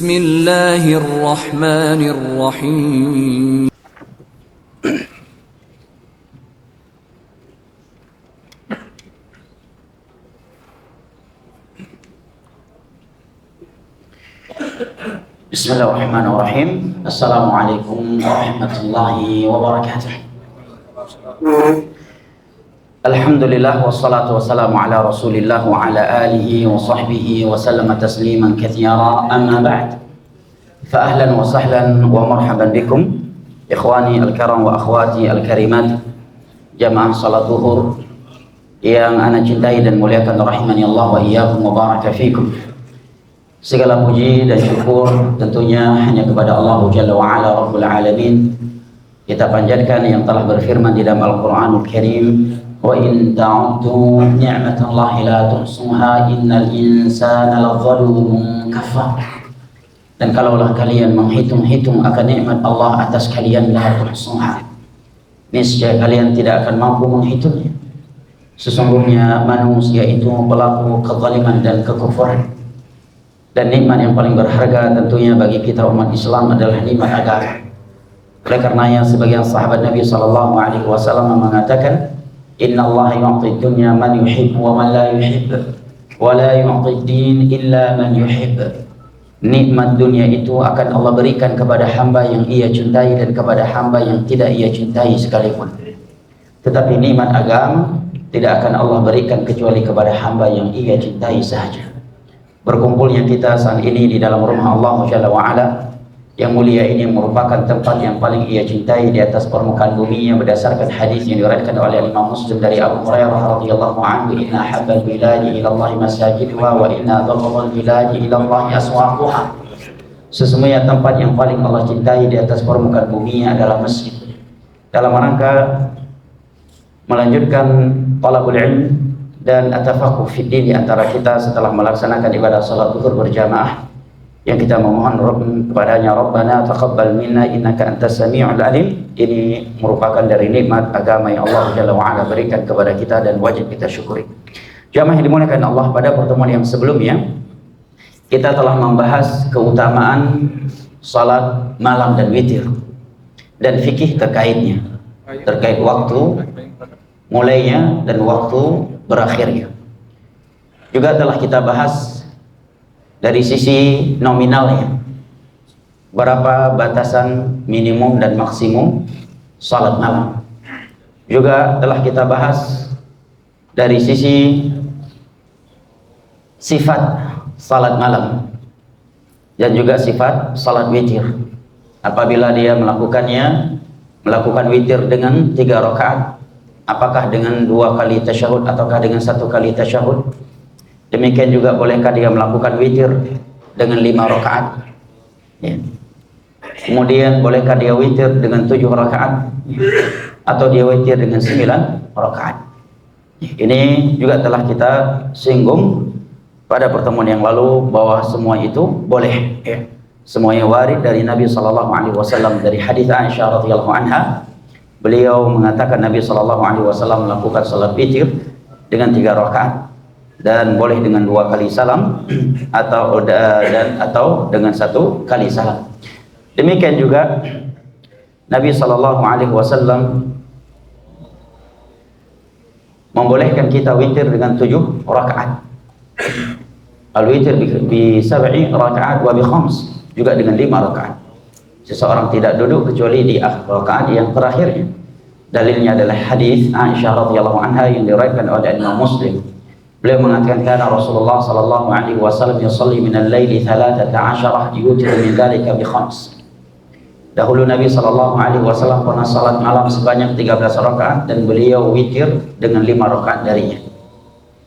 Bismillahirrahmanirrahim. Bismillahirrahmanirrahim. Assalamualaikum warahmatullahi wabarakatuh. Alhamdulillah wassalatu wassalamu ala Rasulillah wa ala alihi wa sahbihi wa sallama tasliman katsira. Amma ba'd. Fa ahlan wa sahlan wa marhaban bikum ikhwani al-karam wa akhwati al-karimat jamaah salat zuhur yang ana cintai dan muliakan rahimani Allah wa iyyakum wa baraka fikum. Segala puji dan syukur tentunya hanya kepada Allah Jalla wa Ala Rabbul Alamin. Kita panjatkan yang telah berfirman di dalam Al-Qur'anul Karim, wa in ta'uddu ni'matallahi la tuhsuha innal insana lazalumun kafar. Dan kalaulah kalian menghitung-hitung akan nikmat Allah atas kalian, la tuhsuha, niscaya kalian tidak akan mampu menghitungnya. Sesungguhnya manusia itu pelaku kezaliman dan kekufuran. Dan nikmat yang paling berharga tentunya bagi kita umat Islam adalah nikmat agama. Oleh karenanya sebagian sahabat Nabi SAW mengatakan, Inna Allah yu'ti dunya man yuhib wa man la yuhib, wa la yu'ti din illa man yuhib. Nikmat dunia itu akan Allah berikan kepada hamba yang ia cintai dan kepada hamba yang tidak ia cintai sekalipun. Tetapi nikmat agama tidak akan Allah berikan kecuali kepada hamba yang ia cintai sahaja. Berkumpulnya kita saat ini di dalam rumah Allah Jalla wa Ala yang mulia ini merupakan tempat yang paling ia cintai di atas permukaan bumi, yang berdasarkan hadis yang diriwayatkan oleh Imam Muslim dari Abu Hurairah radhiyallahu anhu, inna habbal biladi ila Allah masajiduha wa inna dharral biladi ila Allah aswaquha. Sesungguhnya tempat yang paling Allah cintai di atas permukaan bumi adalah masjid. Dalam rangka melanjutkan talabul ilm dan atafakuh fiddin di antara kita setelah melaksanakan ibadah salat zuhur berjamaah, yang kita memohon kepadanya, Rabbana taqabbal minna innaka antas sami'ul alim. Ini merupakan dari nikmat agama yang Allah Jalla wa Ala berikan kepada kita dan wajib kita syukuri. Jamaah yang dimuliakan Allah, pada pertemuan yang sebelumnya kita telah membahas keutamaan salat malam dan witir dan fikih terkaitnya, terkait waktu mulainya dan waktu berakhirnya. Juga telah kita bahas dari sisi nominalnya, berapa batasan minimum dan maksimum salat malam. Juga telah kita bahas dari sisi sifat salat malam dan juga sifat salat witir. Apabila dia melakukan witir dengan 3 rakaat, apakah dengan 2 kali tasyahud ataukah dengan 1 kali tasyahud? Demikian juga bolehkah dia melakukan witir dengan 5 rakaat? Ya. Kemudian bolehkah dia witir dengan 7 rakaat atau dia witir dengan 9 rakaat? Ini juga telah kita singgung pada pertemuan yang lalu bahwa semua itu boleh, ya. Semuanya warid dari Nabi SAW. Dari hadits Aisyah radhiyallahu anha, beliau mengatakan Nabi SAW melakukan salat witir dengan 3 rakaat dan boleh dengan 2 kali salam atau dengan 1 kali salam. Demikian juga Nabi SAW membolehkan kita witir dengan 7 rakaat. Al-witir bi 7 rakaat wa bi 5, juga dengan 5 rakaat. Seseorang tidak duduk kecuali di akhir rakaat yang terakhirnya. Dalilnya adalah hadis Aisyah radhiyallahu anha yang diriwayatkan oleh Imam Muslim. Beliau mengatakan, kana Rasulullah sallallahu alaihi wasallam yusalli min al-laili 13 yutiru min dzalika bi 5. Dahulu Nabi sallallahu alaihi wasallam pernah salat malam sebanyak 13 rakaat dan beliau witir dengan 5 rakaat darinya.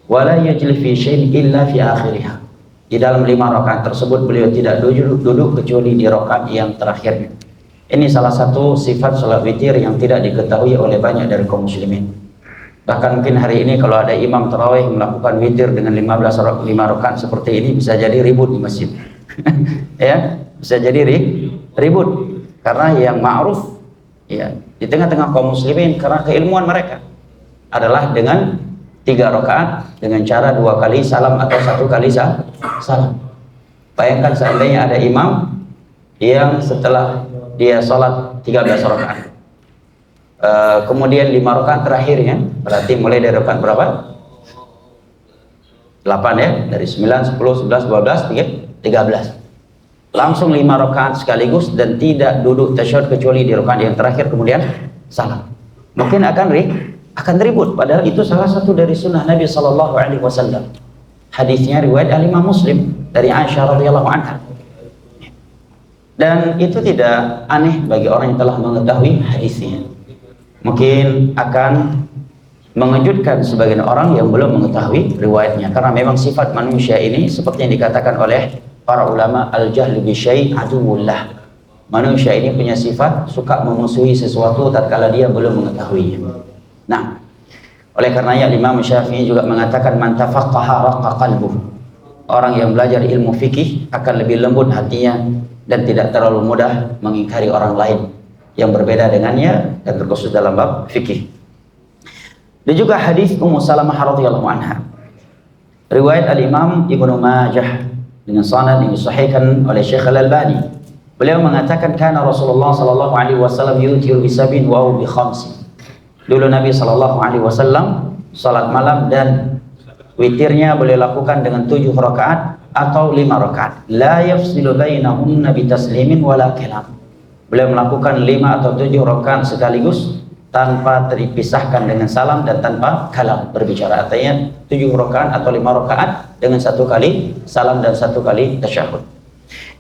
Wala yajli fi syai'in illa fi akhiriha. Di dalam 5 rakaat tersebut beliau tidak duduk kecuali di rakaat yang terakhirnya. Ini salah satu sifat salat witir yang tidak diketahui oleh banyak dari kaum muslimin. Bahkan mungkin hari ini kalau ada imam tarawih melakukan witir dengan 5 rakaat seperti ini, bisa jadi ribut di masjid. Ya, bisa jadi ribut karena yang ma'ruf ya di tengah-tengah kaum muslimin karena keilmuan mereka adalah dengan 3 rakaat dengan cara 2 kali salam atau 1 kali salam. Bayangkan seandainya ada imam yang setelah dia sholat 13 rakaat, kemudian 5 rakaat terakhirnya, berarti mulai dari rakaat berapa? 8 ya, dari 9, 10, 11, 12, 13. Langsung 5 rakaat sekaligus dan tidak duduk tasyahud kecuali di rakaat yang terakhir, kemudian salam. Mungkin akan ribut, padahal itu salah satu dari sunnah Nabi SAW. Hadisnya riwayat Al-Imam Muslim dari Aisyah radhiyallahu anha. Dan itu tidak aneh bagi orang yang telah mengetahui hadisnya. Mungkin akan mengejutkan sebagian orang yang belum mengetahui riwayatnya, karena memang sifat manusia ini seperti yang dikatakan oleh para ulama, al-jahlu bi syai' aduwwullah. Manusia ini punya sifat suka memusuhi sesuatu tatkala dia belum mengetahuinya. Nah, oleh karenanya Imam Syafi'i juga mengatakan man tafaqqaha raqqa qalbuh. Orang yang belajar ilmu fikih akan lebih lembut hatinya dan tidak terlalu mudah mengingkari orang lain yang berbeda dengannya, dan terkhusus dalam bab fikih. Dan juga hadis Ummu Salamah radhiyallahu anha, riwayat Al-Imam Ibnu Majah dengan sanad yang disahihkan oleh Syekh Al-Albani. Beliau mengatakan kana Rasulullah sallallahu alaihi wasallam yutiru bi sab'in wa bi khamsin. Dulu Nabi sallallahu alaihi wasallam salat malam dan witirnya beliau lakukan dengan 7 rakaat atau 5 rakaat. La yafsilu bainahunna bi taslimin wala kalam. Beliau melakukan 5 atau 7 rakaat sekaligus tanpa terpisahkan dengan salam dan tanpa kalam berbicara. Artinya 7 rakaat atau 5 rakaat dengan 1 kali salam dan 1 kali tasyahud.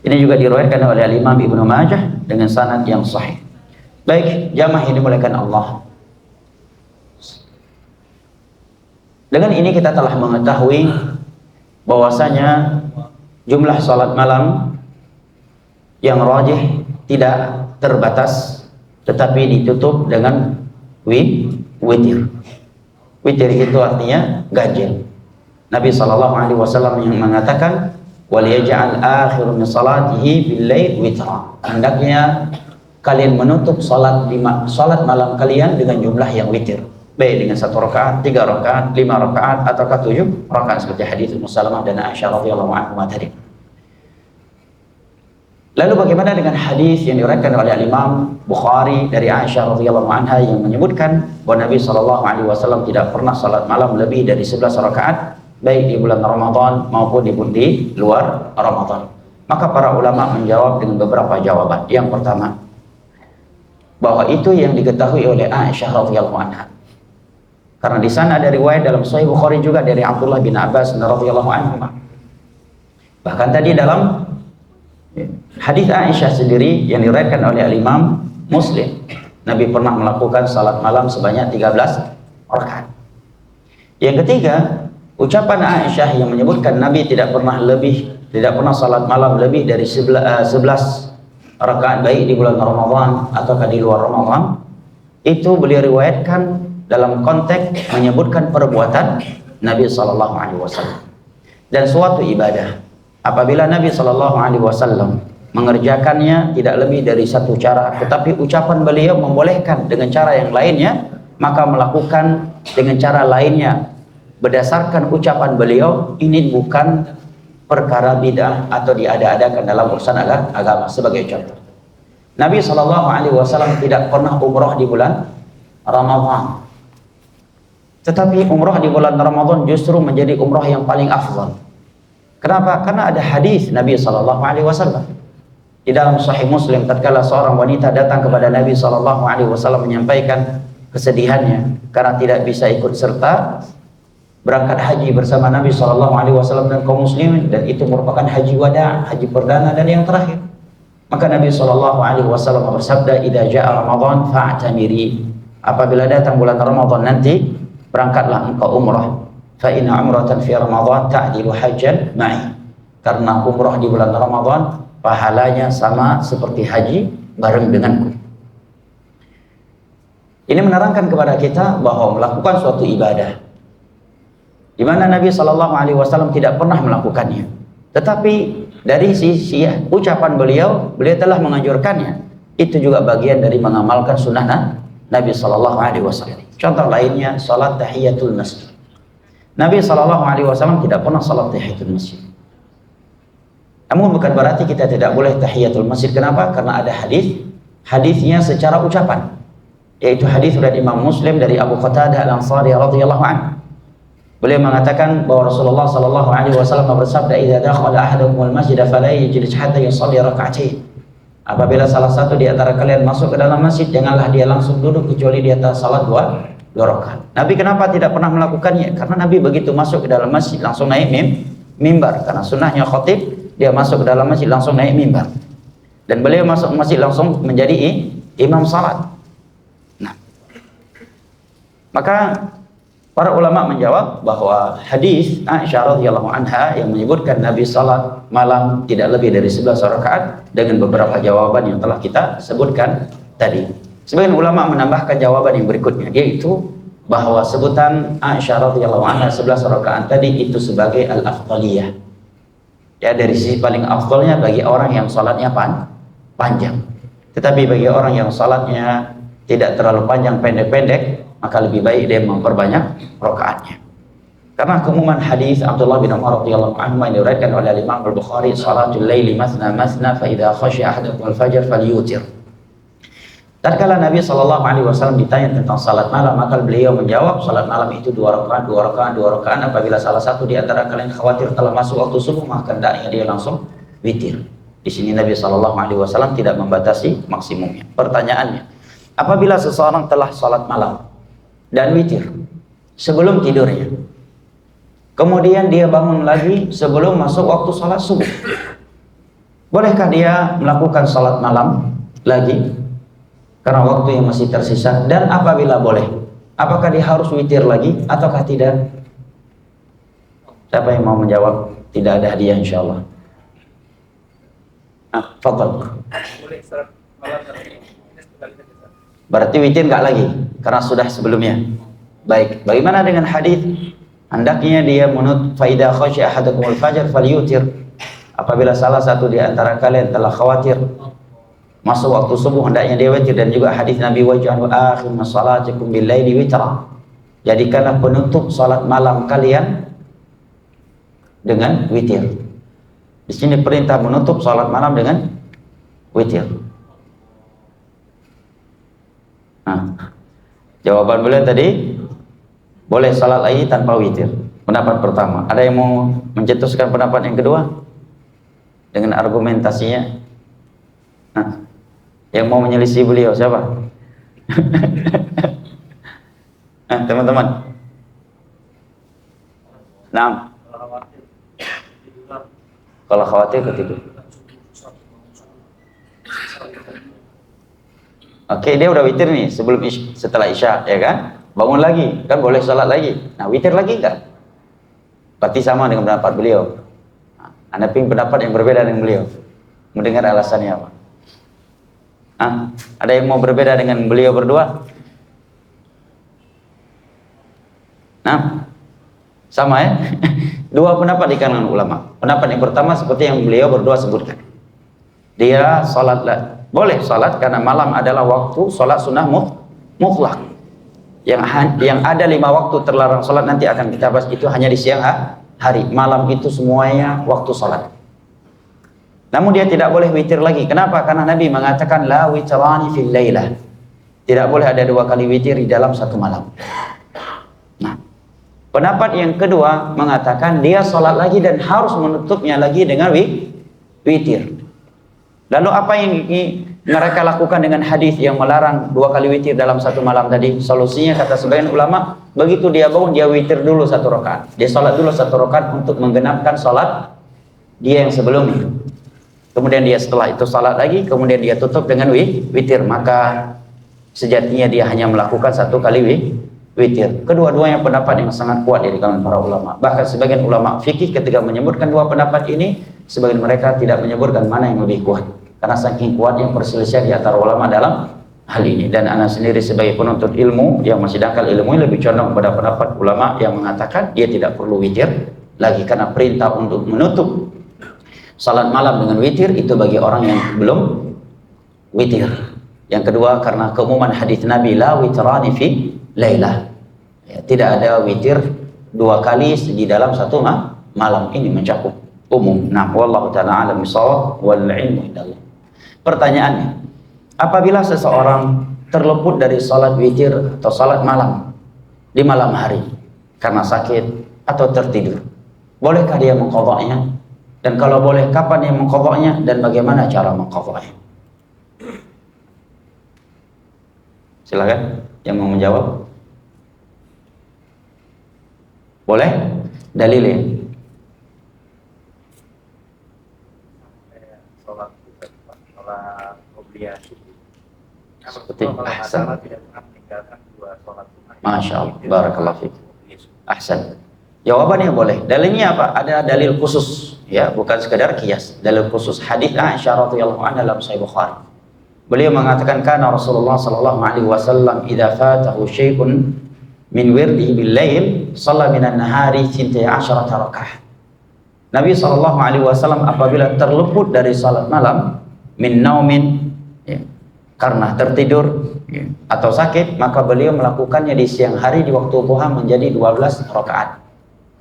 Ini juga diriwayatkan oleh Imam Ibnu Majah dengan sanad yang sahih. Baik, jamaah yang dimuliakan Allah. Dengan ini kita telah mengetahui bahwasanya jumlah salat malam yang rajih tidak terbatas, tetapi ditutup dengan witir. Witir itu artinya ganjil. Nabi SAW yang mengatakan waliyaj'al akhiru min salatihi bil-lail witra. Hendaknya kalian menutup salat malam kalian dengan jumlah yang witir, baik dengan 1 rakaat, 3 rakaat, 5 rakaat, ataukah 7 rakaat seperti hadis Ummu Salamah dan Aisyah radhiyallahu anhuma tadi. Lalu bagaimana dengan hadis yang diriwayatkan oleh Imam Bukhari dari Aisyah radhiyallahu anha yang menyebutkan bahwa Nabi SAW tidak pernah salat malam lebih dari 11 rakaat, baik di bulan Ramadan maupun di luar Ramadan. Maka para ulama menjawab dengan beberapa jawaban. Yang pertama, bahwa itu yang diketahui oleh Aisyah radhiyallahu anha. Karena di sana ada riwayat dalam Sahih Bukhari juga dari Abdullah bin Abbas radhiyallahu anhu. Bahkan tadi dalam hadis Aisyah sendiri yang diriwayatkan oleh Imam Muslim, Nabi pernah melakukan salat malam sebanyak 13 rakaat. Yang ketiga, ucapan Aisyah yang menyebutkan Nabi tidak pernah salat malam lebih dari 11 rakaat baik di bulan Ramadan ataukah di luar Ramadan, itu beliau riwayatkan dalam konteks menyebutkan perbuatan Nabi SAW dan suatu ibadah. Apabila Nabi SAW mengerjakannya tidak lebih dari 1 cara, tetapi ucapan beliau membolehkan dengan cara yang lainnya, maka melakukan dengan cara lainnya berdasarkan ucapan beliau, ini bukan perkara bid'ah atau diada-adakan dalam urusan agama. Sebagai contoh, Nabi SAW tidak pernah umrah di bulan Ramadan, tetapi umrah di bulan Ramadan justru menjadi umrah yang paling afdal. Kenapa? Karena ada hadis Nabi SAW di dalam Sahih Muslim, tatkala seorang wanita datang kepada Nabi SAW menyampaikan kesedihannya karena tidak bisa ikut serta berangkat haji bersama Nabi SAW dan kaum muslimin, dan itu merupakan haji wada, haji perdana dan yang terakhir. Maka Nabi SAW bersabda, "Idza jaa Ramadan fa'tamiri." Apabila datang bulan Ramadan nanti, berangkatlah engkau umrah. Fa inna umratan fi Ramadan ta'dilu hajjan ma'i. Karena umrah di bulan Ramadan pahalanya sama seperti haji bareng denganku. Ini menerangkan kepada kita bahwa melakukan suatu ibadah di mana Nabi SAW tidak pernah melakukannya, tetapi dari sisi ucapan beliau telah menganjurkannya. Itu juga bagian dari mengamalkan sunnah Nabi SAW. Contoh lainnya, salat tahiyatul masjid. Nabi SAW tidak pernah salat tahiyatul masjid. Namun bukan berarti kita tidak boleh tahiyatul masjid. Kenapa? Karena ada hadisnya secara ucapan, yaitu hadis dari Imam Muslim dari Abu Qatadah Al-Ansari radhiyallahu anhu. Beliau mengatakan bahwa Rasulullah sallallahu alaihi wasallam bersabda, "Idza dakhala ahadukumul masjid fala yajlis hatta yusalli rak'atain." Apabila salah satu di antara kalian masuk ke dalam masjid, janganlah dia langsung duduk kecuali dia telah salat dua rakaat. Nabi kenapa tidak pernah melakukannya? Karena Nabi begitu masuk ke dalam masjid langsung naik mimbar. Karena sunnahnya khatib, dia masuk ke dalam masjid langsung naik mimbar. Dan beliau masuk masjid langsung menjadi imam salat. Nah, maka para ulama menjawab bahwa hadis Aisyah radhiyallahu anha yang menyebutkan Nabi salat malam tidak lebih dari 11 rakaat dengan beberapa jawaban yang telah kita sebutkan tadi. Sebagian ulama menambahkan jawaban yang berikutnya, yaitu bahwa sebutan Aisyah radhiyallahu anha 11 rakaat tadi itu sebagai al-afdaliyah. Ya, dari sisi paling afdalnya bagi orang yang salatnya panjang. Tetapi bagi orang yang salatnya tidak terlalu panjang, pendek-pendek, maka lebih baik dia memperbanyak rakaatnya. Karena keumuman hadis Abdullah bin Umar radhiyallahu anhu yang diriwayatkan oleh Imam Al-Bukhari, salatul laili masna masna fa idza khashiya ahadukum al-fajr falyutir. Tatkala Nabi sallallahu alaihi wasallam ditanya tentang salat malam, maka beliau menjawab, salat malam itu 2 rakaat, 2 rakaat, 2 rakaat. Apabila salah satu di antara kalian khawatir telah masuk waktu subuh, maka hendaknya dia langsung witir. Di sini Nabi sallallahu alaihi wasallam tidak membatasi maksimumnya. Pertanyaannya, apabila seseorang telah salat malam dan witir sebelum tidurnya, kemudian dia bangun lagi sebelum masuk waktu salat subuh, bolehkah dia melakukan salat malam lagi karena waktu yang masih tersisa? Dan apabila boleh, apakah dia harus witir lagi ataukah tidak? Siapa yang mau menjawab? Tidak ada hadiah insyaallah. Fadhal. Berarti witir enggak lagi karena sudah sebelumnya. Baik, bagaimana dengan hadis hendaknya dia fa idza khashiya ahadukumul fajr falyutir. Apabila salah satu di antara kalian telah khawatir masuk waktu subuh, hendaknya dia witir. Dan juga hadis Nabi, waj'alu akhir salatikum bil laili witra. Jadikanlah penutup salat malam kalian dengan witir. Di sini perintah menutup salat malam dengan witir. Nah, jawaban beliau tadi boleh salat lagi tanpa witir. Pendapat pertama. Ada yang mau mencetuskan pendapat yang kedua dengan argumentasinya? Nah, yang mau menyelisih beliau siapa? Nah, teman-teman. Nah, kalau khawatir ketidur. Oke, dia udah witir nih setelah isya, ya kan? Bangun lagi, kan boleh salat lagi. Nah, witir lagi enggak? Berarti sama dengan pendapat beliau. Nah, Anda pilih pendapat yang berbeda dengan beliau. Mendengar alasannya apa? Ada yang mau berbeda dengan beliau berdua? Nah, sama ya? Dua pendapat di kalangan ulama. Pendapat yang pertama seperti yang beliau berdua sebutkan. Dia salatlah. Boleh salat karena malam adalah waktu salat sunnah mutlak. Yang ada 5 waktu terlarang salat nanti akan kita bahas, itu hanya di siang hari. Malam itu semuanya waktu salat. Namun dia tidak boleh witir lagi. Kenapa? Karena Nabi mengatakan la witrani fil lailah. Tidak boleh ada 2 kali witir di dalam satu malam. Nah, pendapat yang kedua mengatakan dia salat lagi dan harus menutupnya lagi dengan witir. Lalu apa yang mereka lakukan dengan hadis yang melarang 2 kali witir dalam satu malam tadi? Solusinya kata sebagian ulama, begitu dia bangun dia witir dulu 1 rakaat. Dia salat dulu 1 rakaat untuk menggenapkan salat dia yang sebelumnya. Kemudian dia setelah itu salat lagi, kemudian dia tutup dengan witir. Maka sejatinya dia hanya melakukan 1 kali witir. Kedua-duanya pendapat yang sangat kuat dari kalangan para ulama. Bahkan sebagian ulama fikih ketika menyebutkan 2 pendapat ini, sebagian mereka tidak menyebutkan mana yang lebih kuat. Karena saking kuatnya perselisihan di antara ulama dalam hal ini. Dan anak sendiri sebagai penuntut ilmu yang masih dangkal ilmu lebih condong pada pendapat ulama yang mengatakan dia tidak perlu witir lagi, karena perintah untuk menutup salat malam dengan witir itu bagi orang yang belum witir. Yang kedua, karena keumuman hadis Nabi la witrani fi lailah. Ya, tidak ada witir 2 kali di dalam satu malam. Ini mencakup umum. Nah, wallahu taala alam bisawab wal ilmu indallah. Pertanyaannya, apabila seseorang terluput dari salat witir atau salat malam di malam hari karena sakit atau tertidur, bolehkah dia mengqadha'nya? Dan kalau boleh, kapan dia mengqadha'nya dan bagaimana cara mengqadha'nya? Silakan yang mau menjawab. Boleh? Dalilnya. Sholat obligasi. Seperti ahsan. Tidak pernah meninggalkan 2 sholat sunnah. Masya Allah, barakallahu fiik. Ahsan. Jawabannya boleh. Dalilnya apa? Ada dalil khusus, ya, bukan sekedar kias. Dalil khusus hadis Aisyah radhiyallahu anha dalam Sahih Bukhari. Beliau mengatakan kana Rasulullah sallallahu alaihi wasallam idza fatahu syai'un min wirdihi bil lail shalla minan nahari 12 rakaah. Nabi sallallahu alaihi wasallam apabila terluput dari salat malam min naumin, ya, karena tertidur, ya, atau sakit, maka beliau melakukannya di siang hari di waktu duha menjadi 12 rakaat.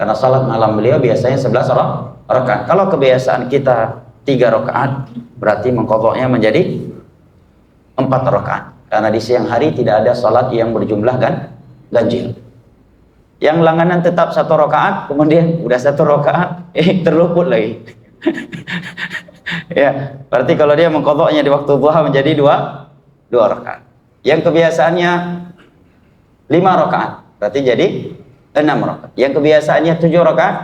Karena salat malam beliau biasanya 11 rakaat. Kalau kebiasaan kita 3 rakaat, berarti mengqadha'nya menjadi 4 rakaat. Karena di siang hari tidak ada salat yang berjumlah ganjil. Yang langganan tetap 1 rakaat, kemudian udah 1 rakaat, terluput lagi. Ya, berarti kalau dia mengqadha'nya di waktu duha menjadi 2 rakaat. Yang kebiasaannya 5 rakaat, berarti jadi 6 rakaat. Yang kebiasaannya 7 rakaat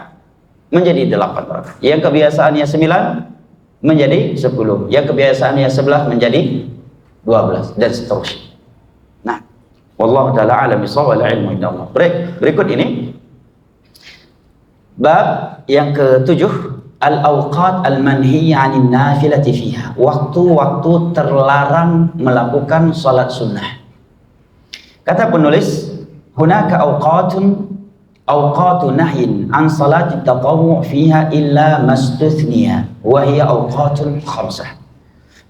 menjadi 8 rakaat. Yang kebiasaannya 9 menjadi 10. Yang kebiasaannya 11 menjadi 12 dan seterusnya. Nah, wallahu taala alam bisawab wal ilmu indallah. Berikut ini bab yang ke-7, al-awqat al-manhiyya 'anil nafilati fiha. Waktu-waktu terlarang melakukan salat sunnah. Kata penulis, hunaka awqatu nahyin an salati tatawwu' fiha illa mastuthniya wa hiya awqatun khamsah.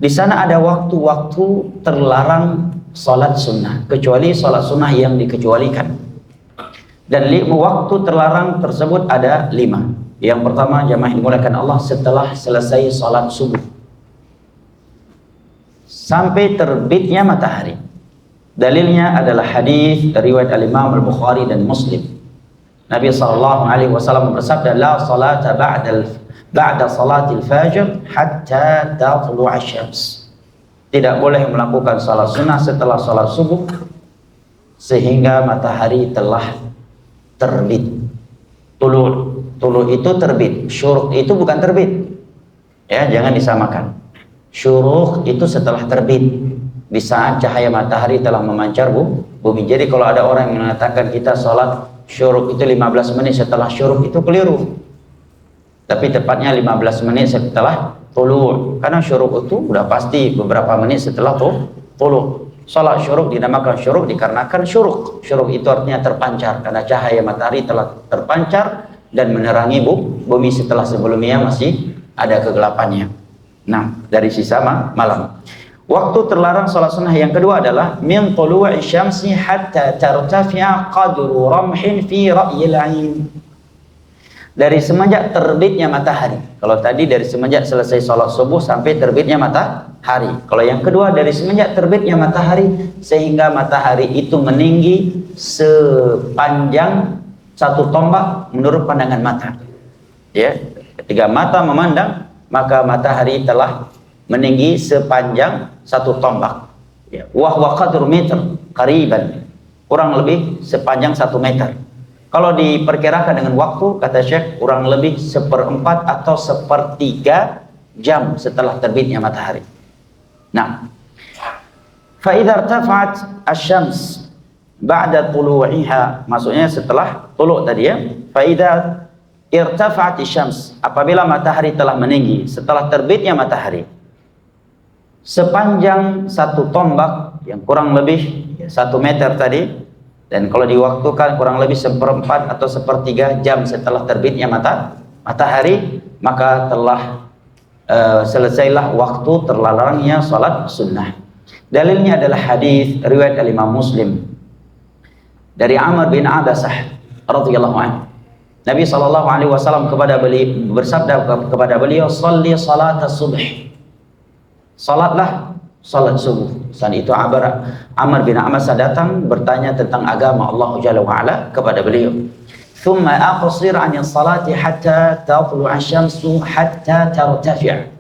Di sana ada waktu-waktu terlarang salat sunnah, kecuali salat sunnah yang dikecualikan. Dan waktu terlarang tersebut ada 5. Yang pertama, jamaah dimuliakan Allah, setelah selesai salat subuh sampai terbitnya matahari. Dalilnya adalah hadis riwayat al-Imam al-Bukhari dan Muslim. Nabi sallallahu alaihi wasallam bersabda, la salata ba'da salatil fajr hatta tatlu'a syams. Tidak boleh melakukan salat sunnah setelah salat subuh sehingga matahari telah terbit. Tulu itu terbit, syuruq itu bukan terbit. Ya, jangan disamakan. Syuruq itu setelah terbit, di saat cahaya matahari telah memancar bumi. Jadi kalau ada orang yang mengatakan kita salat syuruq itu 15 menit setelah syuruq, itu keliru. Tapi tepatnya 15 menit setelah tulu'. Karena syuruq itu udah pasti beberapa menit setelah tulu'. Salat syuruq dinamakan syuruq dikarenakan syuruq. Syuruq itu artinya terpancar, karena cahaya matahari telah terpancar dan menerangi bumi setelah sebelumnya masih ada kegelapannya. Nah, dari sisa malam. Waktu terlarang salat sunnah yang kedua adalah min tulu'i syamsi hatta tartafi'a qadru ramhin fi ra'yil 'ain. Dari semenjak terbitnya matahari. Kalau tadi dari semenjak selesai sholat subuh sampai terbitnya matahari. Kalau yang kedua dari semenjak terbitnya matahari sehingga matahari itu meninggi sepanjang 1 tombak menurut pandangan mata. Ya, ketika mata memandang maka matahari telah meninggi sepanjang 1 tombak. Ya, wahwa qadru meter qariban, kurang lebih sepanjang 1 meter. Kalau diperkirakan dengan waktu, kata Syekh, kurang lebih 1/4 atau 1/3 jam setelah terbitnya matahari. Nah, fa idza irtafa'at asy-syams ba'da tulu'iha, maksudnya setelah tulu' tadi ya. Fa idza irtafa'at asy-syams, apabila matahari telah meninggi setelah terbitnya matahari sepanjang 1 tombak yang kurang lebih 1 meter tadi. Dan kalau diwaktukan kurang lebih 1/4 atau 1/3 jam setelah terbitnya matahari, maka telah selesailah waktu terlarangnya salat sunnah. Dalilnya adalah hadis riwayat al-Imam Muslim dari Amr bin Abasah radhiyallahu anhu. Nabi SAW bersabda kepada beliau, "Shalli salat subh." Salatlah salat subuh. Saat itu Amr bin Amasa datang bertanya tentang agama Allah Jalla wa Ala kepada beliau. "Thumma aqsir 'an as-salati hatta tatlu'a asy-syamsu hatta tartafi'."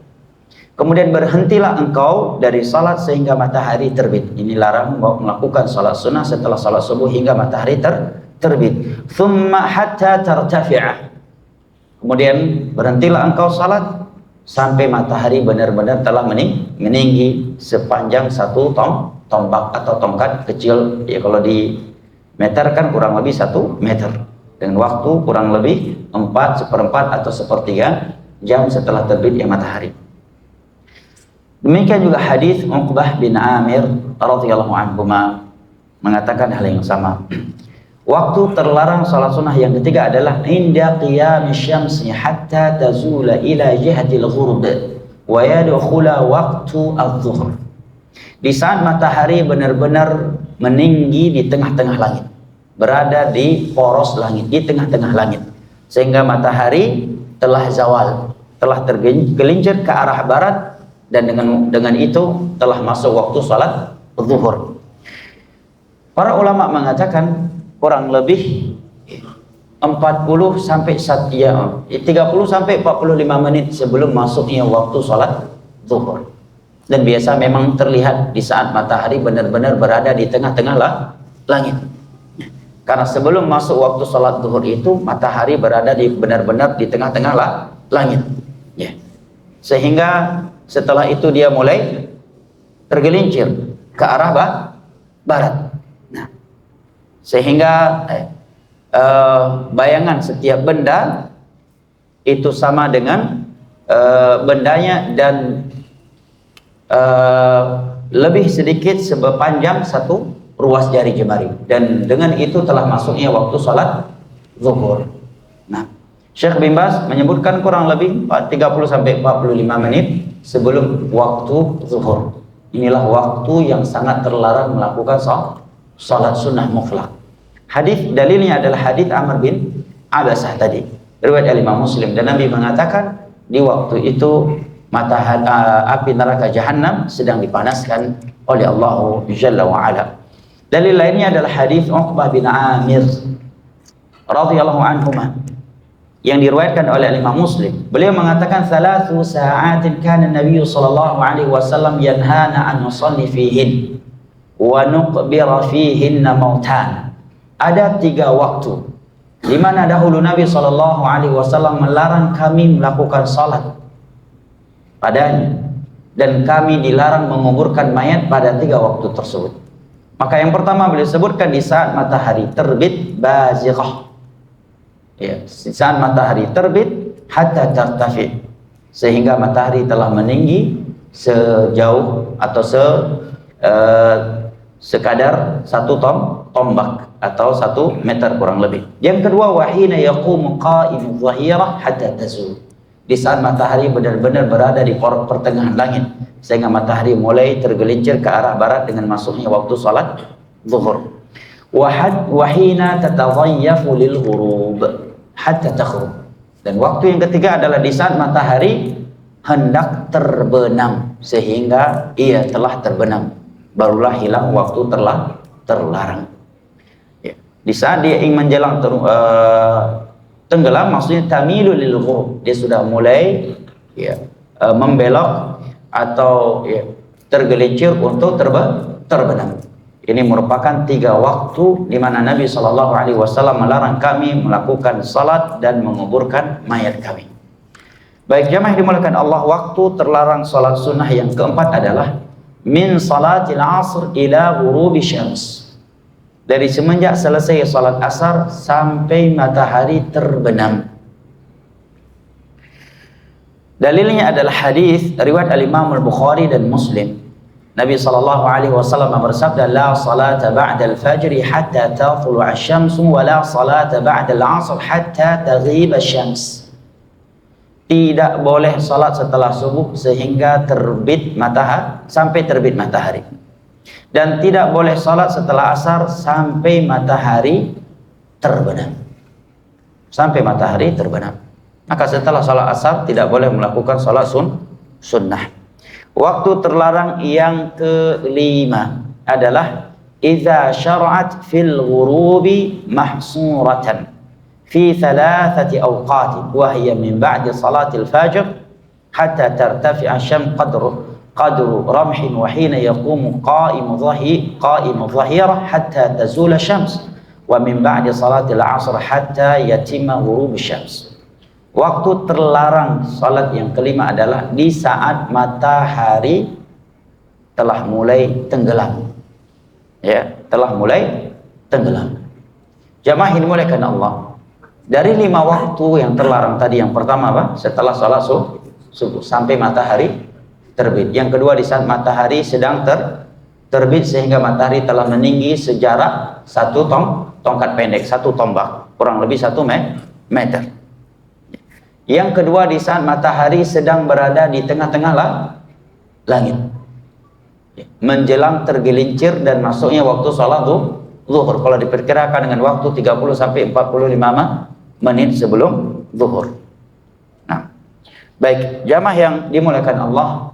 Kemudian berhentilah engkau dari salat sehingga matahari terbit. Ini larang melakukan salat sunnah setelah salat subuh hingga matahari terbit. Thumma hatta tartafi'a. Kemudian berhentilah engkau salat sampai matahari benar-benar telah meninggi sepanjang satu tombak atau tongkat kecil. Ya, kalau di meter kan kurang lebih 1 meter. Dengan waktu kurang lebih 4/4 atau 1/3 jam setelah terbitnya matahari. Demikian juga hadis Uqbah bin Amir radhiyallahu anhu mengatakan hal yang sama. Waktu terlarang salat sunnah yang ketiga adalah inda qiyamis syamsi hatta tazula ila jihatil ghurub wa yadkhula waqtu adh-dhuhr. Di saat matahari benar-benar meninggi di tengah-tengah langit, berada di poros langit, di tengah-tengah langit, sehingga matahari telah zawal, telah tergelincir ke arah barat, dan dengan itu telah masuk waktu salat zuhur. Para ulama mengatakan kurang lebih 30 sampai 45 menit sebelum masuknya waktu salat zuhur. Dan biasa memang terlihat di saat matahari benar-benar berada di tengah-tengah langit. Karena sebelum masuk waktu salat zuhur itu matahari berada benar-benar di tengah-tengah langit. Ya. Sehingga setelah itu dia mulai tergelincir ke arah barat. Nah, sehingga bayangan setiap benda itu sama dengan bendanya dan lebih sedikit sepanjang satu ruas jari jemari, dan dengan itu telah masuknya waktu salat zuhur. Nah, Syekh bin Baz menyebutkan kurang lebih 30 sampai 45 menit sebelum waktu zuhur. Inilah waktu yang sangat terlarang melakukan salat sunnah mutlak. Hadis dalilnya adalah hadis Amr bin Abasah tadi, riwayat Imam Muslim, dan Nabi mengatakan di waktu itu api neraka Jahannam sedang dipanaskan oleh Allah Jalla wa Ala. Dalil lainnya adalah hadis Uqbah bin Amir radhiyallahu anhu yang diriwayatkan oleh Imam Muslim. Beliau mengatakan 3 sa'atin kana Nabi sallallahu alaihi wasallam yanhana an nusalli fihin wa nuqbira fihinna mautan. Ada 3 waktu di mana dahulu Nabi sallallahu alaihi wasallam melarang kami melakukan salat padanya, dan kami dilarang menguburkan mayat pada 3 waktu tersebut. Maka yang pertama beliau sebutkan di saat matahari terbit bazighah. Ya, saat matahari terbit hatta tartafi, sehingga matahari telah meninggi sejauh atau sekadar 1 tombak atau 1 meter kurang lebih. Yang kedua, wahina yaqumu qa'imu dhahirah hatta tazul, di saat matahari benar-benar berada di pertengahan langit, sehingga matahari mulai tergelincir ke arah barat dengan masuknya waktu salat zuhur. Wahina tatadhayyafu lil ghurub hatta taghrub, dan waktu yang ketiga adalah di saat matahari hendak terbenam sehingga ia telah terbenam, barulah hilang waktu terlarang. Ya. Di saat dia ingin menjelang tenggelam, maksudnya tamilu lil ghurub, dia sudah mulai membelok atau tergelincir untuk terbenam. Ini merupakan 3 waktu di mana Nabi Shallallahu Alaihi Wasallam melarang kami melakukan salat dan menguburkan mayat kami. Baik jamaah dimulakan Allah, waktu terlarang salat sunnah yang keempat adalah min salatil asr ila ghurubi syams, dari semenjak selesai salat asar sampai matahari terbenam. Dalilnya adalah hadis riwayat al-Imam al-Bukhari dan Muslim. Nabi sallallahu alaihi wasallam bersabda, la salata ba'da al-fajr hatta tatlu'a asy-syamsu wa la salata ba'da al-'asr hatta taghiba asy-syams. Tidak boleh salat setelah subuh sehingga sampai terbit matahari. Dan tidak boleh salat setelah asar sampai matahari terbenam. sampai matahari terbenam. Maka setelah salat asar tidak boleh melakukan salat sunnah. Waktu terlarang yang kelima adalah idza syara'at fil ghurubi mahsuratan fi thalathati awqat wa hiya min ba'di salatil fajr hatta tartafi'a syam qadru ramhin wa hina yaqumu qa'imu dhahirah hatta tazula syams wa min ba'di salatil 'asr hatta yatimma ghurub syams. Waktu terlarang salat yang kelima adalah di saat matahari telah mulai tenggelam. Ya, telah mulai tenggelam. Jamaah ini dimuliakan Allah. Dari 5 waktu yang terlarang tadi, yang pertama apa? Setelah salat subuh sampai matahari terbit. Yang kedua di saat matahari sedang terbit sehingga matahari telah meninggi sejarak 1 tongkat pendek, 1 tombak, kurang lebih 1 meter. Yang kedua di saat matahari sedang berada di tengah-tengah langit, menjelang tergelincir dan masuknya waktu sholat zuhur. Kalau diperkirakan dengan waktu 30 sampai 45 menit sebelum zuhur. Nah, baik jamaah yang dimuliakan Allah.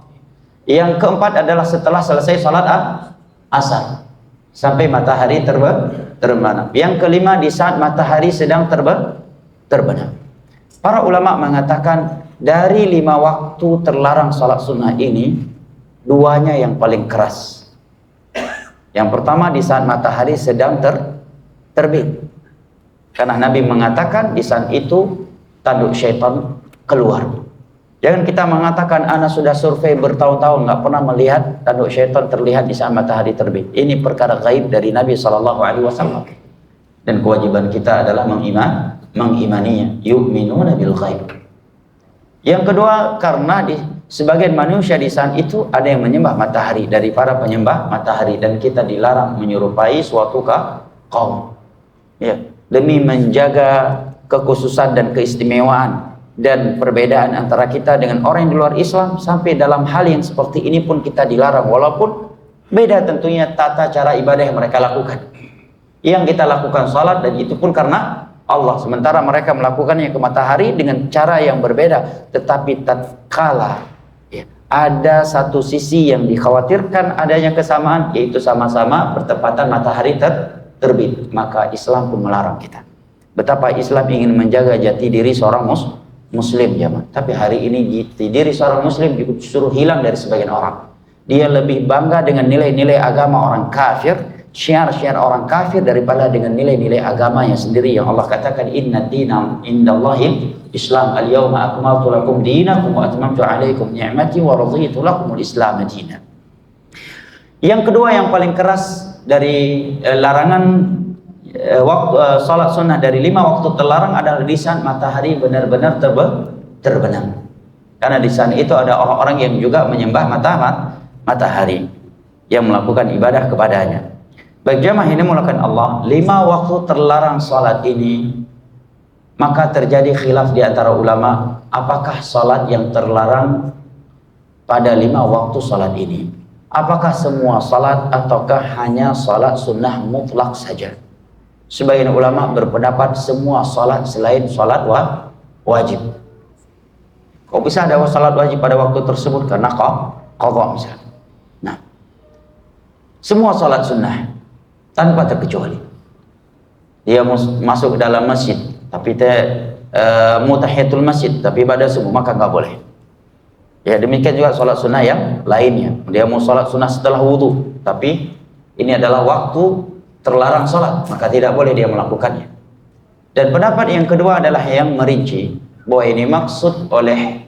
Yang keempat adalah setelah selesai sholat asar sampai matahari terbenam. Yang kelima di saat matahari sedang terbenam. Para ulama mengatakan dari 5 waktu terlarang salat sunnah ini, 2-nya yang paling keras. Yang pertama di saat matahari sedang terbit, karena Nabi mengatakan di saat itu tanduk syaitan keluar. Jangan kita mengatakan ana sudah survei bertahun-tahun nggak pernah melihat tanduk syaitan terlihat di saat matahari terbit. Ini perkara gaib dari Nabi SAW. Dan kewajiban kita adalah mengimaninya. Yu'minuna bil ghaib. Yang kedua, karena sebagian manusia di saat itu ada yang menyembah matahari, dari para penyembah matahari, dan kita dilarang menyerupai suatu kaum. Ya, demi menjaga kekhususan dan keistimewaan dan perbedaan antara kita dengan orang yang di luar Islam, sampai dalam hal yang seperti ini pun kita dilarang, walaupun beda tentunya tata cara ibadah yang mereka lakukan. Yang kita lakukan salat, dan itu pun karena Allah, sementara mereka melakukannya ke matahari dengan cara yang berbeda. Tetapi tatkala ada satu sisi yang dikhawatirkan adanya kesamaan, yaitu sama-sama bertepatan matahari terbit, maka Islam pun melarang kita. Betapa Islam ingin menjaga jati diri seorang muslim, jamaah. Tapi hari ini jati diri seorang muslim disuruh hilang dari sebagian orang. Dia lebih bangga dengan nilai-nilai agama orang kafir, syiar-syiar orang kafir, daripada dengan nilai-nilai agamanya sendiri yang Allah katakan inna dina indallahi Islam, al-yawma akmaltu lakum dinakum wa atmamtu alaikum ni'mati wa raditu lakumul Islam dinan. Yang kedua yang paling keras dari larangan waktu salat sunnah dari 5 waktu terlarang adalah di saat matahari benar-benar terbenam. Karena di saat itu ada orang-orang yang juga menyembah matahari, yang melakukan ibadah kepadanya. Baik jamaah ini mulakan Allah, 5 waktu terlarang salat ini, maka terjadi khilaf di antara ulama, apakah salat yang terlarang pada 5 waktu salat ini, apakah semua salat ataukah hanya salat sunnah mutlak saja? Sebagian ulama berpendapat semua salat selain salat wajib. Kok bisa ada salat wajib pada waktu tersebut? Karena qadha misalnya. Nah, semua salat sunnah tanpa terkecuali. Dia masuk ke dalam masjid, tapi mutahiyatul masjid, tapi pada subuh, maka nggak boleh. Ya, demikian juga sholat sunnah yang lainnya. Dia mau sholat sunnah setelah wudhu, tapi ini adalah waktu terlarang sholat, maka tidak boleh dia melakukannya. Dan pendapat yang kedua adalah yang merinci bahwa ini maksud oleh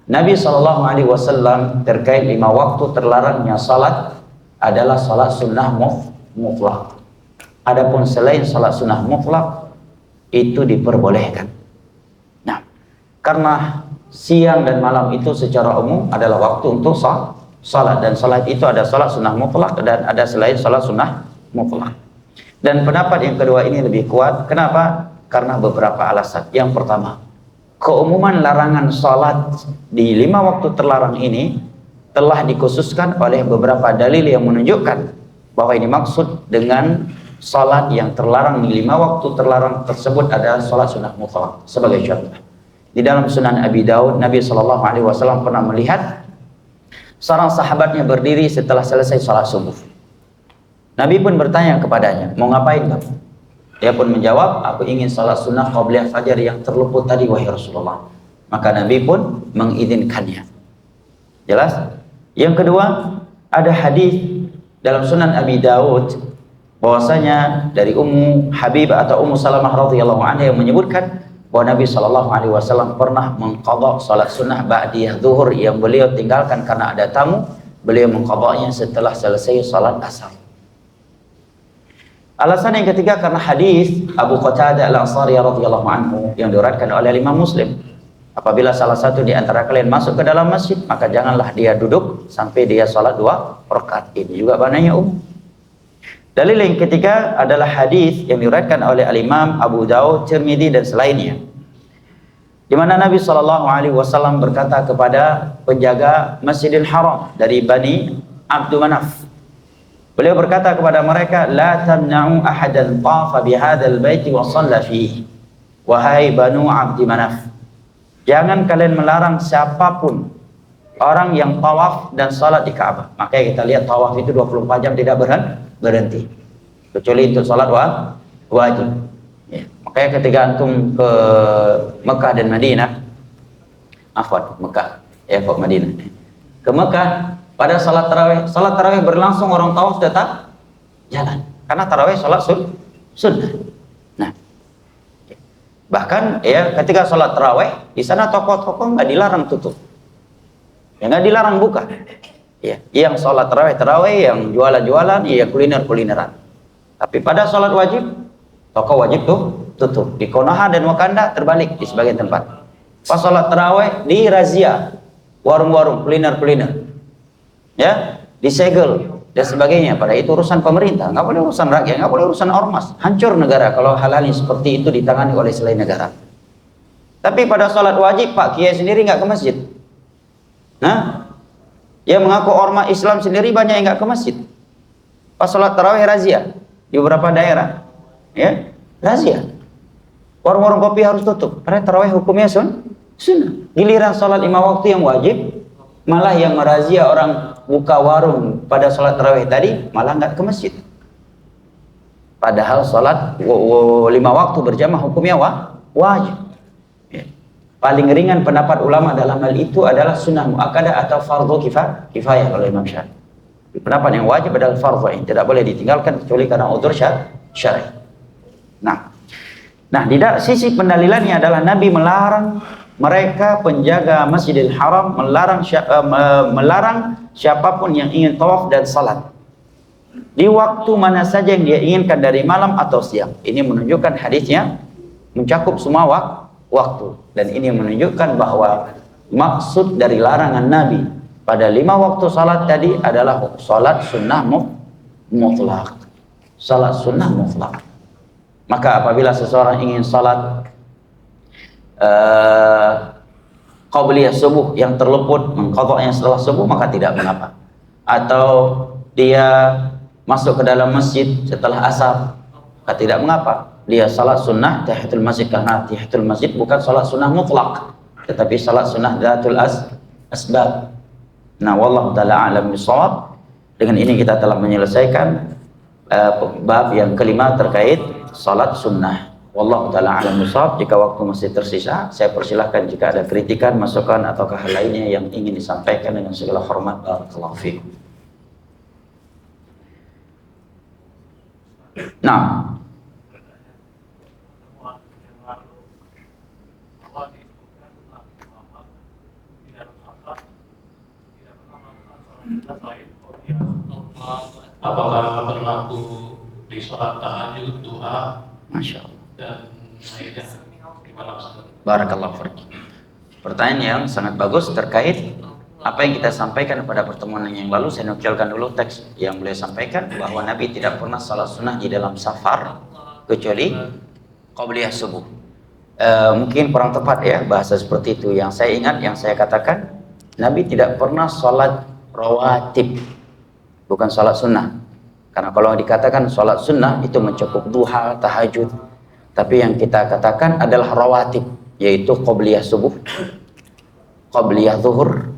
Nabi SAW terkait 5 waktu terlarangnya sholat adalah sholat sunnah mutlak. Adapun selain salat sunnah mutlak itu diperbolehkan. Nah, karena siang dan malam itu secara umum adalah waktu untuk salat, dan salat itu ada salat sunnah mutlak dan ada selain salat sunnah mutlak. Dan pendapat yang kedua ini lebih kuat. Kenapa? Karena beberapa alasan. Yang pertama, keumuman larangan salat di 5 waktu terlarang ini telah dikhususkan oleh beberapa dalil yang menunjukkan bahwa ini maksud dengan salat yang terlarang, 5 waktu terlarang tersebut adalah salat sunnah mutlak. Sebagai contoh, di dalam Sunan Abi Daud, Nabi SAW pernah melihat seorang sahabatnya berdiri setelah selesai salat subuh. Nabi pun bertanya kepadanya, mau ngapain kamu? Dia pun menjawab, aku ingin salat sunnah qabliyah fajar yang terluput tadi, wahai Rasulullah. Maka Nabi pun mengizinkannya. Jelas? Yang kedua, ada hadis dalam Sunan Abi Daud bahwasanya dari Ummu Habibah atau Ummu Salamah radhiyallahu anha yang menyebutkan bahwa Nabi SAW pernah mengqadha salat sunnah ba'diyah zuhur yang beliau tinggalkan karena ada tamu. Beliau mengqadhanya setelah selesai salat asar. Alasan yang ketiga karena hadis Abu Qatadah Al-Ansari radhiyallahu anhu yang diriwayatkan oleh Imam Muslim. Apabila salah satu di antara kalian masuk ke dalam masjid, maka janganlah dia duduk sampai dia salat 2 rakaat. Ini juga maknanya umum. Dalil yang ketiga adalah hadis yang diriwayatkan oleh Al-Imam Abu Daud, Tirmidzi dan selainnya, di mana Nabi SAW berkata kepada penjaga Masjidil Haram dari Bani Abdul Manaf. Beliau berkata kepada mereka, la tamna'u ahadan tafa bihadzal baiti wa shalla fihi. Wahai Banu Abdi Manaf, jangan kalian melarang siapapun orang yang tawaf dan salat di Ka'bah. Makanya kita lihat tawaf itu 24 jam tidak berhenti. Kecuali untuk salat wajib. Ya. Makanya ketika antum ke Mekah dan Madinah, Mekah, kok Madinah. Ke Mekah pada salat tarawih berlangsung, orang tawaf tetap jalan. Karena tarawih salat sunnah. Nah, bahkan ya ketika sholat tarawih di sana toko-toko nggak dilarang tutup, ya nggak dilarang buka. Ya, yang sholat tarawih, yang jualan-jualan, ya kuliner-kulineran. Tapi pada sholat wajib, toko wajib tuh tutup. Di Konoha dan Wakanda terbalik di sebagian tempat. Pas sholat tarawih di razia warung-warung, kuliner-kuliner, ya disegel dan sebagainya. Pada itu urusan pemerintah, nggak boleh urusan rakyat, nggak boleh urusan ormas. Hancur negara kalau hal-hal yang seperti itu ditangani oleh selain negara. Tapi pada sholat wajib, Pak Kiai sendiri nggak ke masjid. Nah, yang mengaku ormas Islam sendiri banyak yang nggak ke masjid. Pas sholat tarawih razia di beberapa daerah, ya razia. Warung-warung kopi harus tutup. Karena tarawih hukumnya sunnah. Giliran sholat 5 waktu yang wajib, malah yang merazia orang buka warung pada sholat tarawih tadi malah nggak ke masjid. Padahal sholat 5 waktu berjamaah hukumnya wajib. Ya. Paling ringan pendapat ulama dalam hal itu adalah sunnah muakkadah atau fardhu kifayah oleh Imam Syafi'i. Pendapat yang wajib adalah fardhu yang tidak boleh ditinggalkan kecuali karena udzur syar'i. Nah, di sisi pendalilannya adalah Nabi melarang mereka penjaga Masjidil Haram, melarang siapapun yang ingin tawaf dan salat di waktu mana saja yang dia inginkan dari malam atau siang. Ini menunjukkan hadisnya mencakup semua waktu, dan ini menunjukkan bahwa maksud dari larangan Nabi pada 5 waktu salat tadi adalah salat sunnah mutlak. Salat sunnah mutlak. Maka apabila seseorang ingin salat qabliyah subuh yang terluput, mengqadha'nya setelah subuh, maka tidak mengapa. Atau dia masuk ke dalam masjid setelah asar, maka tidak mengapa. Dia salat sunnah tahiyatul masjid, karena tahiyatul masjid bukan salat sunnah mutlak, tetapi salat sunnah dzatul asbab. Nah, wallahu taala a'lam bishawab. Dengan ini kita telah menyelesaikan bab yang kelima terkait salat sunnah. Wallahu taala a'lam bishawab. Jika waktu masih tersisa, saya persilahkan jika ada kritikan, masukan atau hal lainnya yang ingin disampaikan dengan segala hormat. Barakallahu fiikum. Nah, apakah berlaku di sholat tahajud, duha, Masya Allah, dan lainnya di malam hari? Barakallahu fiik. Pertanyaan yang sangat bagus terkait apa yang kita sampaikan pada pertemuan yang lalu. Saya nukilkan dulu teks yang beliau sampaikan bahwa Nabi tidak pernah salat sunnah di dalam safar kecuali qabliyah subuh. Mungkin kurang tepat ya bahasa seperti itu. Yang saya ingat, yang saya katakan, Nabi tidak pernah salat rawatib, bukan salat sunnah. Karena kalau dikatakan sholat sunnah itu mencakup duha, tahajud. Tapi yang kita katakan adalah rawatib, yaitu qobliyah subuh, qobliyah zuhur,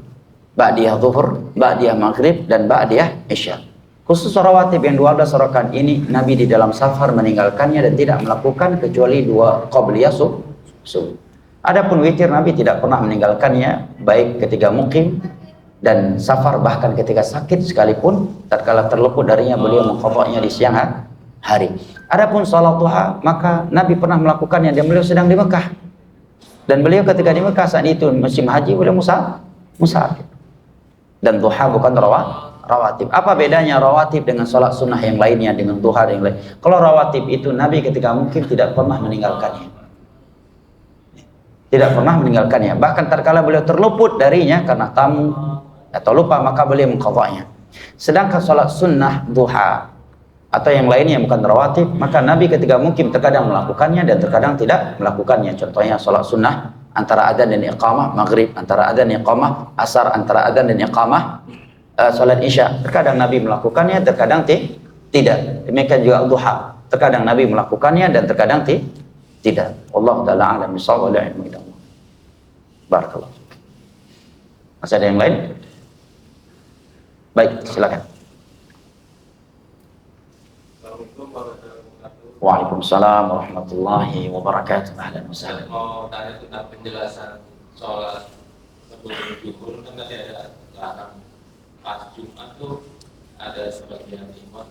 ba'diyah zuhur, ba'diyah maghrib, dan ba'diyah isya. Khusus rawatib yang 12 rakaat ini Nabi di dalam safar meninggalkannya dan tidak melakukan kecuali 2 qobliyah subuh. Adapun witir Nabi tidak pernah meninggalkannya, baik ketika mukim dan safar, bahkan ketika sakit sekalipun tatkala terluput darinya beliau mengqadha'nya di siang hari. Adapun salat duha maka Nabi pernah melakukannya dan beliau sedang di Mekah. Dan beliau ketika di Mekah saat itu musim haji beliau musafir. Dan duha bukan rawatib. Apa bedanya rawatib dengan salat sunnah yang lainnya, dengan duha yang lain? Kalau rawatib itu Nabi ketika mungkin tidak pernah meninggalkannya. Tidak pernah meninggalkannya. Bahkan tatkala beliau terluput darinya karena tamu atau lupa maka beliau mengqadha'nya. Sedangkan salat sunnah duha atau yang lainnya yang bukan rawatib, maka Nabi ketika mungkin terkadang melakukannya dan terkadang tidak melakukannya. Contohnya salat sunnah antara adzan dan iqamah maghrib, antara adzan dan iqamah asar, antara adzan dan iqamah salat isya. Terkadang Nabi melakukannya, terkadang tidak. Demikian juga duha. Terkadang Nabi melakukannya dan terkadang tidak. Allah Ta'ala a'lam bishawab, la ilmu illallah. Barakallah. Masih ada yang lain? Baik, silakan. Waalaikumsalam warahmatullahi wabarakatuh. Ahlan wa sahlan. Mau tanya tentang penjelasan sholat sebelum zuhur, kan tadi ada larang pas Jumat tuh ada sebagian imam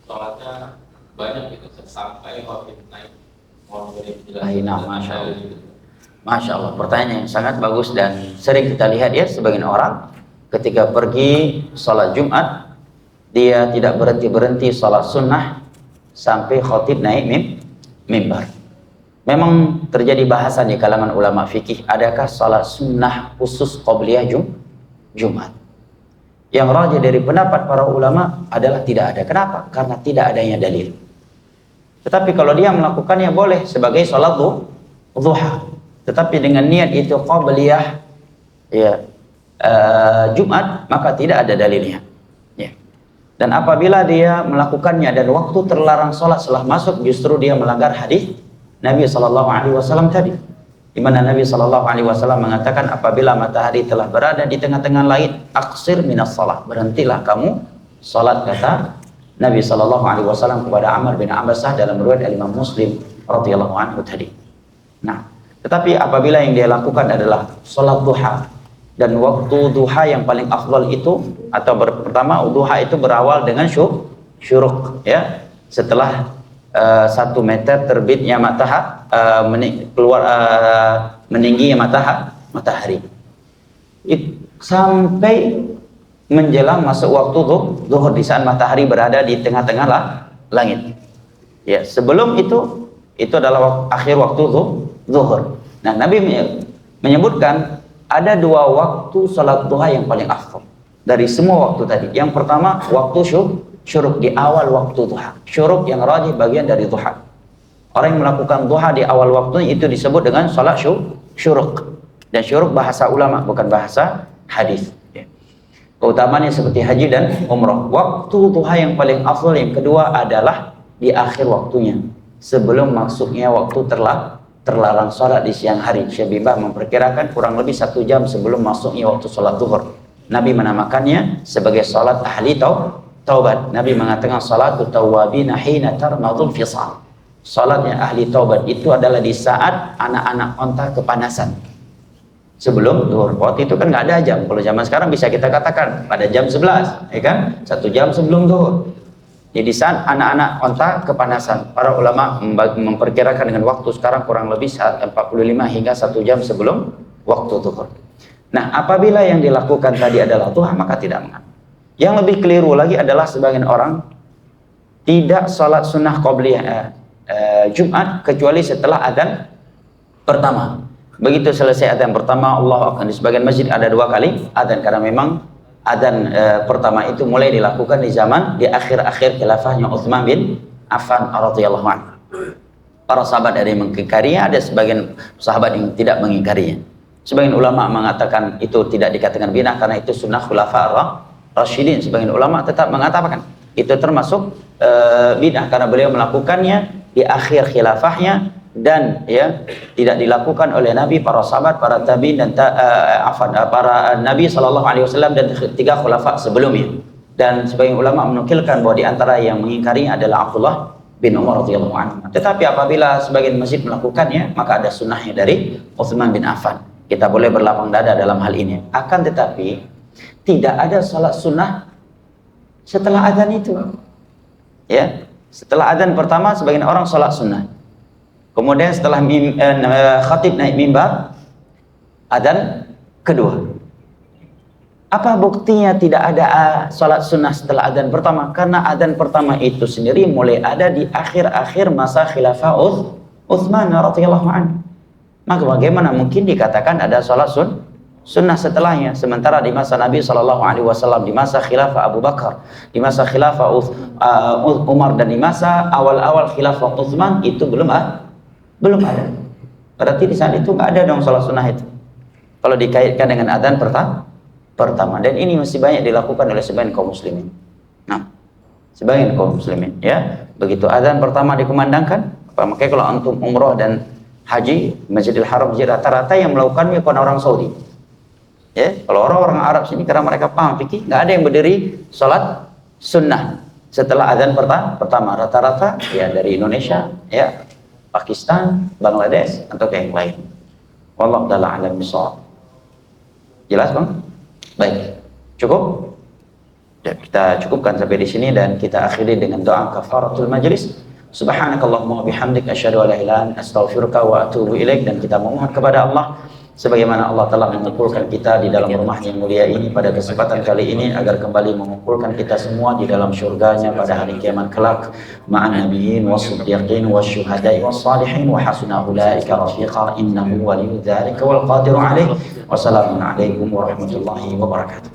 sholatnya banyak gitu sampai khotib naik. Mau beri penjelasan. Masya Allah. Masya Allah, pertanyaan yang sangat bagus dan sering kita lihat ya, sebagian orang ketika pergi sholat Jumat dia tidak berhenti-berhenti sholat sunnah sampai khotib naik mimbar. Memang terjadi bahasan di kalangan ulama fikih, adakah sholat sunnah khusus qobliyah Jumat? Yang rajih dari pendapat para ulama adalah tidak ada. Kenapa? Karena tidak adanya dalil. Tetapi kalau dia melakukannya boleh sebagai sholat duha. Tetapi dengan niat itu qobliyah ya, Jumat, maka tidak ada dalilnya. Dan apabila dia melakukannya dan waktu terlarang sholat setelah masuk, justru dia melanggar hadis Nabi SAW tadi, di mana Nabi SAW mengatakan apabila matahari telah berada di tengah-tengah langit, aksir minas sholat, berhentilah kamu sholat, kata Nabi SAW kepada Amr bin Abbasah dalam riwayat Imam Muslim radhiyallahu anhu tadi. Nah, tetapi apabila yang dia lakukan adalah sholat duha, dan waktu duha yang paling afdal itu atau pertama duha itu berawal dengan syuruk ya, setelah 1 meter terbitnya matahari meningginya matahari sampai menjelang masuk waktu zuhur, di saat matahari berada di tengah-tengah langit ya. Sebelum itu adalah akhir waktu zuhur. Nah, Nabi menyebutkan ada 2 waktu salat duha yang paling afdal dari semua waktu tadi. Yang pertama waktu syuruk, di awal waktu duha. Syuruk yang rajih bagian dari duha. Orang yang melakukan duha di awal waktunya itu disebut dengan salat syuruk. Dan syuruk bahasa ulama, bukan bahasa hadis. Keutamaannya seperti haji dan umrah. Waktu duha yang paling afdal yang kedua adalah di akhir waktunya, sebelum masuknya waktu terlarang sholat di siang hari. Syekh Bimbah memperkirakan kurang lebih 1 jam sebelum masuknya waktu sholat zuhur. Nabi menamakannya sebagai sholat ahli taubat. Nabi mengatakan sholatul tawwabina hina tarmadul fisal. Sholatnya ahli taubat itu adalah di saat anak-anak onta kepanasan sebelum zuhur. Waktu itu kan nggak ada jam. Kalau zaman sekarang bisa kita katakan pada jam 11, ya kan? 1 jam sebelum zuhur. Jadi saat anak-anak onta kepanasan, para ulama memperkirakan dengan waktu sekarang kurang lebih 45 hingga 1 jam sebelum waktu zuhur. Nah, apabila yang dilakukan tadi adalah duha, maka tidak mengapa. Yang lebih keliru lagi adalah sebagian orang tidak sholat sunnah qobliyah Jumat kecuali setelah adzan pertama. Begitu selesai adzan pertama, Allahu Akbar. Di sebagian masjid ada 2 kali adzan karena memang adzan pertama itu mulai dilakukan di akhir-akhir khilafahnya Utsman bin Affan radhiyallahu anhu. Para sahabat ada yang mengingkarinya, ada sebagian sahabat yang tidak mengingkarinya. Sebagian ulama mengatakan itu tidak dikatakan bid'ah karena itu sunnah khulafa ar-rasyidin. Sebagian ulama tetap mengatakan itu termasuk bid'ah karena beliau melakukannya di akhir khilafahnya dan ya tidak dilakukan oleh Nabi, para sahabat, para tabi'in dan para Nabi sallallahu alaihi wasallam dan tiga khulafa sebelumnya. Dan sebagian ulama menukilkan bahwa di antara yang mengingkarinya adalah Abdullah bin Umar radhiyallahu anhu. Tetapi apabila sebagian masjid melakukannya, maka ada sunnahnya dari Utsman bin Affan. Kita boleh berlapang dada dalam hal ini. Akan tetapi tidak ada salat sunnah setelah adzan itu. Ya, setelah adzan pertama sebagian orang salat sunnah. Kemudian setelah khatib naik mimbar, adzan kedua. Apa buktinya tidak ada salat sunnah setelah adzan pertama? Karena adzan pertama itu sendiri mulai ada di akhir-akhir masa khilafah Utsman radhiyallahu anhu. Maka bagaimana mungkin dikatakan ada salat sunnah setelahnya? Sementara di masa Nabi SAW, di masa khilafah Abu Bakar, di masa khilafah Umar, dan di masa awal-awal khilafah Utsman itu belum ada. Berarti di saat itu nggak ada dong salat sunnah itu. Kalau dikaitkan dengan adzan pertama, dan ini masih banyak dilakukan oleh sebagian kaum muslimin. Nah, sebagian kaum muslimin, ya, begitu adzan pertama dikumandangkan, makanya kalau antum umroh dan haji Masjidil Haram, rata-rata yang melakukannya bukan orang Saudi. Ya, kalau orang-orang Arab sini karena mereka paham fikih, nggak ada yang berdiri salat sunnah setelah adzan pertama. Rata-rata ya dari Indonesia, ya, Pakistan, Bangladesh, atau yang lain. Wallahu ta'ala a'lam bishawab. Jelas, Bang? Baik. Cukup? Ya, kita cukupkan sampai di sini dan kita akhiri dengan doa kafaratul majlis. Subhanakallahumma wa bihamdik asyhadu an la ilaha illa anta astaghfiruka wa atubu ilaik. Dan kita memohon kepada Allah sebagaimana Allah telah mengumpulkan kita di dalam rumah yang mulia ini pada kesempatan kali ini, agar kembali mengumpulkan kita semua di dalam syurganya pada hari kiamat kelak ma'an nabiyyin was-siddiqin wasyuhada'i was-salihin wa hasuna ulaika rafiqa innahu waliyyu dzalika wal qadiru alaih. Wassalamu alaikum warahmatullahi wabarakatuh.